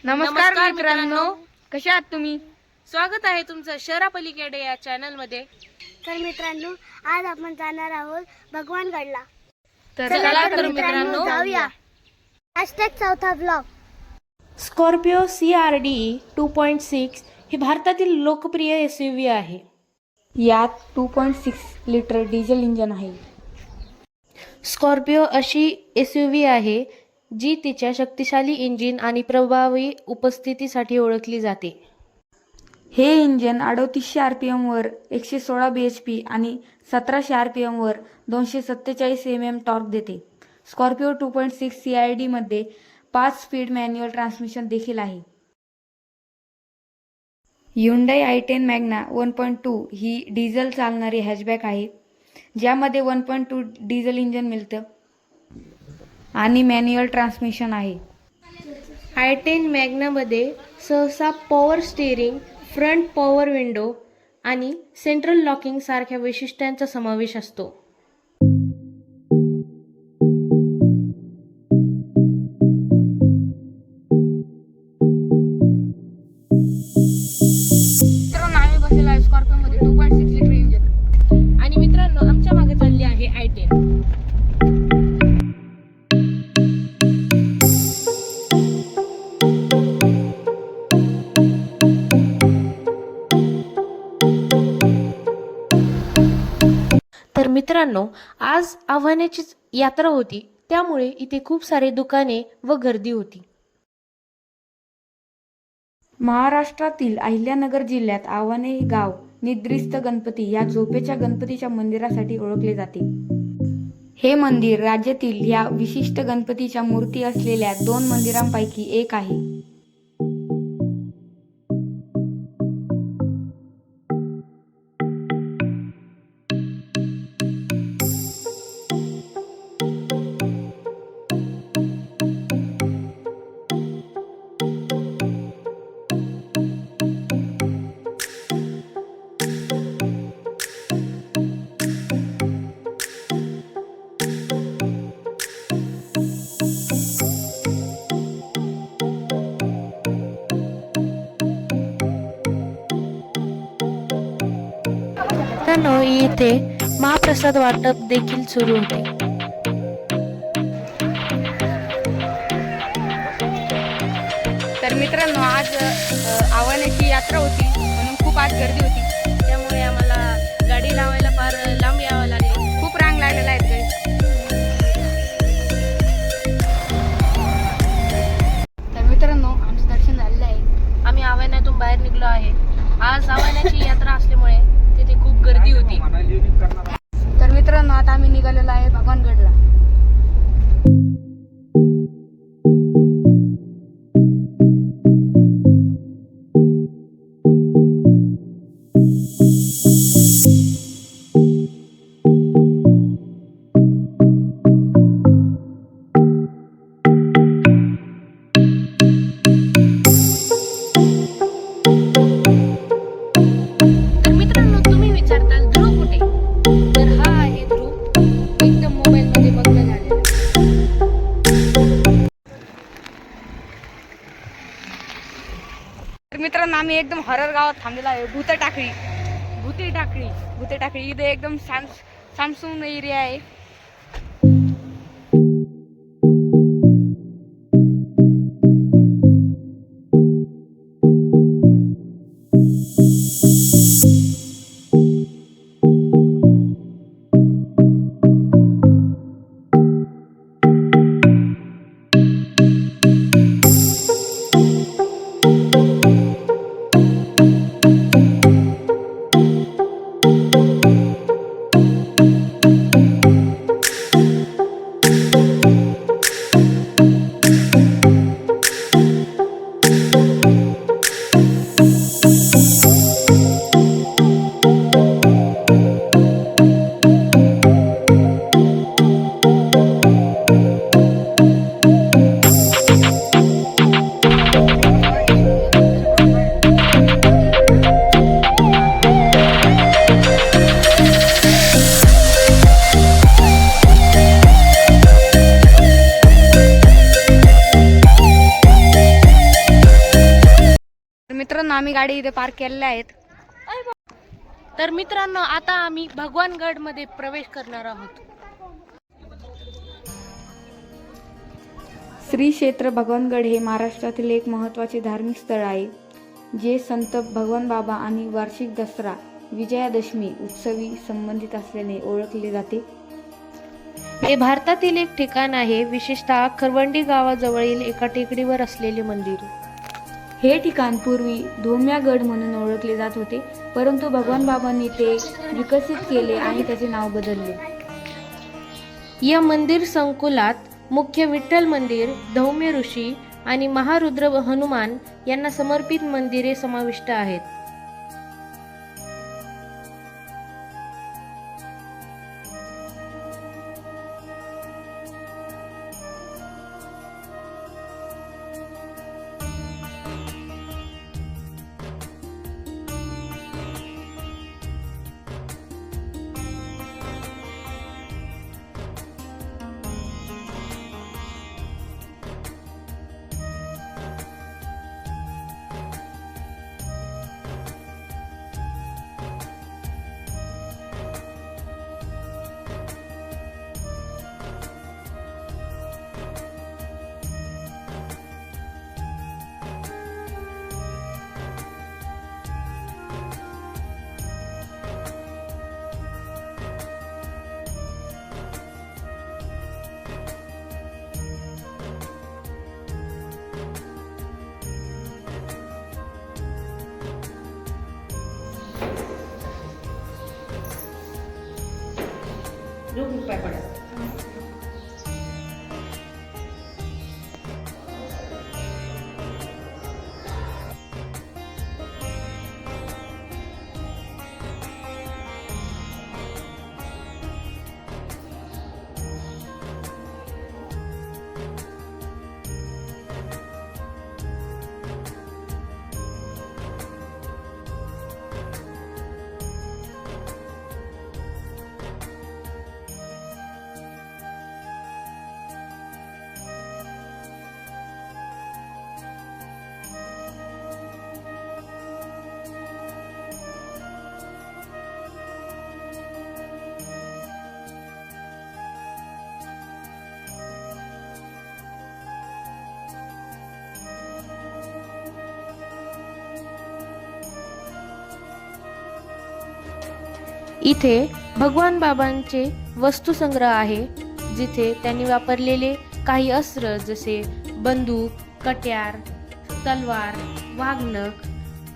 नमस्कार मित्रांनो, कशा आहात तुम्ही? स्वागत आहे तुमचं शहरापलीकडे या चॅनल मध्ये. तर मित्रांनो, आज आपण जाणार आहोत भगवानगडला. चला तर मित्रांनो जाऊया. hashtag चौथा ब्लॉग. स्कॉर्पिओ CRD 2.6 ही भारतातील लोकप्रिय SUV आहे. यात 2.6 लिटर डिझेल इंजिन आहे. स्कॉर्पिओ अशी SUV आहे जी तिच्या शक्तिशाली इंजिन आणि प्रभावी उपस्थितीसाठी ओळखली जाते. हे इंजिन 3800 RPM वर 116 bhp आणि 1700 RPM वर 247 mm टॉर्क देते. स्कॉर्पिओ 2.6 CRD मध्ये 5 स्पीड मॅन्युअल ट्रान्समिशन देखील आहे. Hyundai i10 मॅग्ना 1.2 ही डिझेल चालणारी हॅचबॅक आहे, ज्यामध्ये 1.2 डिझेल इंजिन मिळतं आणि मॅन्युअल ट्रान्समिशन आहे. i10 मॅग्नामध्ये सहसा power steering, front power window आणि सेंट्रल लॉकिंग सारख्या वैशिष्ट्यांचा समावेश असतो. आम्ही बसलेलो आहे स्कॉर्पिओ मध्ये 2.6 लिटर इंजिन. आणि मित्रांनो, आमच्या मागे चालली आहे i10. तर मित्रांनो, आज आव्हानाची यात्रा होती, त्यामुळे इथे खूप सारे दुकाने व गर्दी होती. महाराष्ट्रातील अहिल्यानगर जिल्ह्यात आव्हाणे हे गाव निद्रिस्त गणपती या झोपेच्या गणपतीच्या मंदिरासाठी ओळखले जाते. हे मंदिर राज्यातील या विशिष्ट गणपतीच्या मूर्ती असलेल्या 2 मंदिरांपैकी एक आहे. मित्रांनो, इथे महाप्रसाद वाटप देखील सुरू होते. तर मित्रांनो, आज आव्हानाची यात्रा होती म्हणून खूप आज गर्दी होती. त्यामुळे आम्हाला गाडी लावायला फार लांब यावं लागले. खूप रांग लागलेला आहेत गाईस. तर मित्रांनो, आमचं दर्शन झालेलं आहे. आम्ही आव्हानातून बाहेर निघलो आहे. आज आव्हानाची यात्रा असल्यामुळे तिथे खूप गर्दी होती. तर मित्रांनो, आता आम्ही निघालेलो आहे भगवानगडला. तर मित्रांनो, तुम्ही विचारताल ध्रुव कुठे? तर हा आहे ध्रुव, एकदम मोबाईल मध्ये मग्न झालेला. तर मित्रांनो, आम्ही एकदम हॉरर गावात थांबलेलो आहे. भूते टाकळी इथे एकदम सामसून एरिया आहे. मित्रांनो आम्ही गाडी इथे पार्क केलेल्या आहेत. तर मित्रांनो आता आम्ही भगवानगड मध्ये प्रवेश करणार आहोत. श्री क्षेत्र भगवानगड हे महाराष्ट्रातील एक महत्त्वाचे धार्मिक स्थळ आहे, जे संत भगवान बाबा आणि वार्षिक दसरा विजयादशमी उत्सवी संबंधित असल्याने ओळखले जाते. हे भारतातील एक ठिकाण आहे, विशेषतः खरवंडी गावाजवळील एका टेकडीवर असलेले मंदिर. हे ठिकाण पूर्वी धोम्यागड म्हणून ओळखले जात होते, परंतु भगवान बाबांनी ते विकसित केले आणि त्याचे नाव बदलले. या मंदिर संकुलात मुख्य विठ्ठल मंदिर, धौम्य ऋषी आणि महारुद्र हनुमान यांना समर्पित मंदिरे समाविष्ट आहेत. इथे भगवान बाबांचे वस्तुसंग्रह आहे, जिथे त्यांनी वापरलेले काही अस्त्र जसे बंदूक, कट्यार, तलवार, वाघनख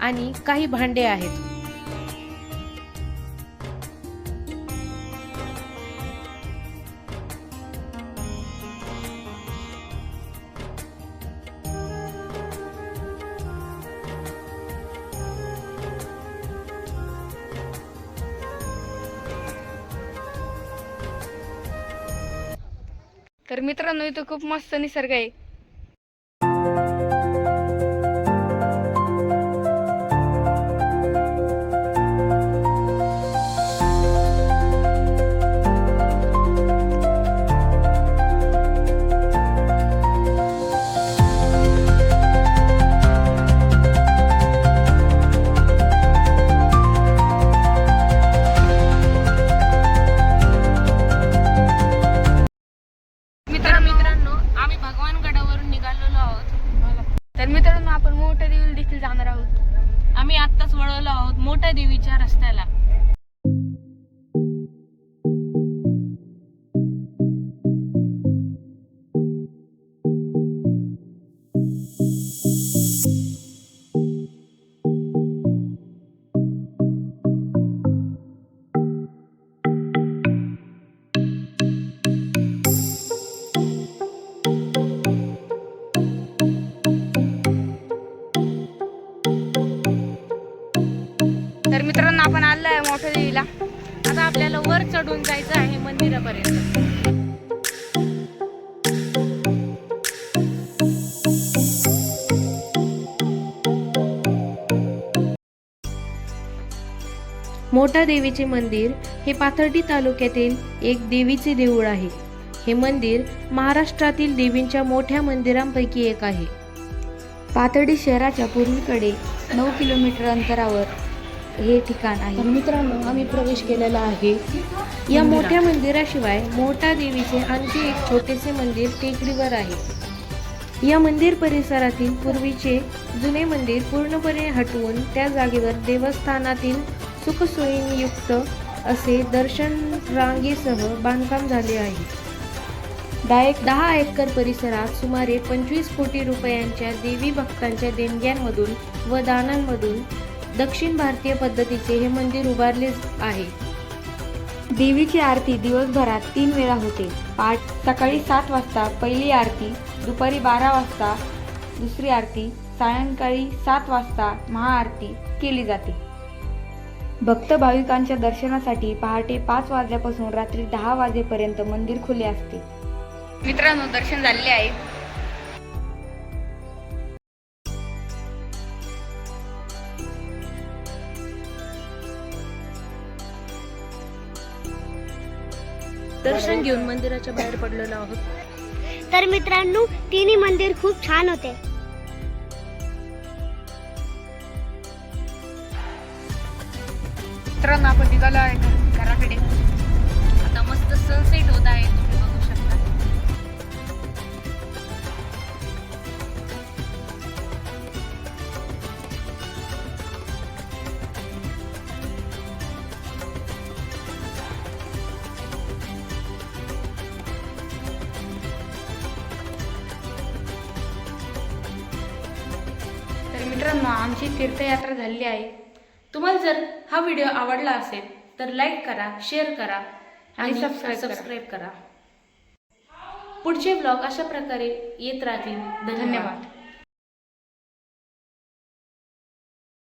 आणि काही भांडे आहेत. तर मित्रांनो इथं खूप मस्त निसर्ग आहे. मित्रांनो आम्ही भगवानगडावरून निघालेलो आहोत. तर मित्रांनो आपण मोठ्या देवीला देखील जाणार आहोत. आम्ही आत्ताच वळवलो आहोत मोठ्या देवीच्या रस्त्याला. तर मित्रांनो आपण आलो आहे मोठ्या देवीला. आता आपल्याला वर चढून जायचं आहे मंदिरापर्यंत. मोठा देवीचे मंदिर हे पाथर्डी तालुक्यातील एक देवीचे देऊळ आहे. हे मंदिर महाराष्ट्रातील देवींच्या मोठ्या मंदिरांपैकी एक आहे. पाथर्डी शहराच्या पूर्वेकडे 9 किलोमीटर अंतरावर हे ठिकाण तर आहे. मित्रांनो, आम्ही प्रवेश केलेला आहे. या मोठ्या मंदिराशिवाय मोठा देवीचे आणखी एक छोटेसे मंदिर टेकडीवर आहे. या मंदिर परिसरातील पूर्वीचे जुने मंदिर पूर्णपणे हटवून त्या जागेवर देवस्थानातील सुखसोयींयुक्त असे दर्शन रांगेसह बांधकाम झाले आहे. 10 एकर परिसरात सुमारे 25 कोटी रुपयांच्या देवी भक्तांच्या देणग्यांमधून व दानांमधून दक्षिण भारतीय पद्धतीचे हे मंदिर उभारले आहे. देवीची आरती दिवसभरात 3 वेळा होते. सकाळी 7 वाजता पहिली आरती, दुपारी 12 वाजता दुसरी आरती, सायंकाळी 7 वाजता महाआरती केली जाते. भक्त भाविकांच्या दर्शनासाठी पहाटे 5 वाजल्यापासून रात्री 10 वाजेपर्यंत मंदिर खुले असते. मित्रांनो, दर्शन झालेले आहे. दर्शन घेऊन मंदिराच्या बाहेर पडलेलो आहोत. तर मित्रांनो, तिन्ही मंदिर खूप छान होते. मित्रांनो, आपण निघालो आहे घराकडे. आता मस्त सनसेट होत आहे, तुम्ही बघू शकता. तर मित्रांनो, आमची तीर्थयात्रा झालेली आहे. तुम्हाला जर हा व्हिडिओ आवडला असेल तर लाईक करा, शेअर करा आणि सबस्क्राईब करा. पुढचे ब्लॉग अशा प्रकारे येत राहतील. धन्यवाद.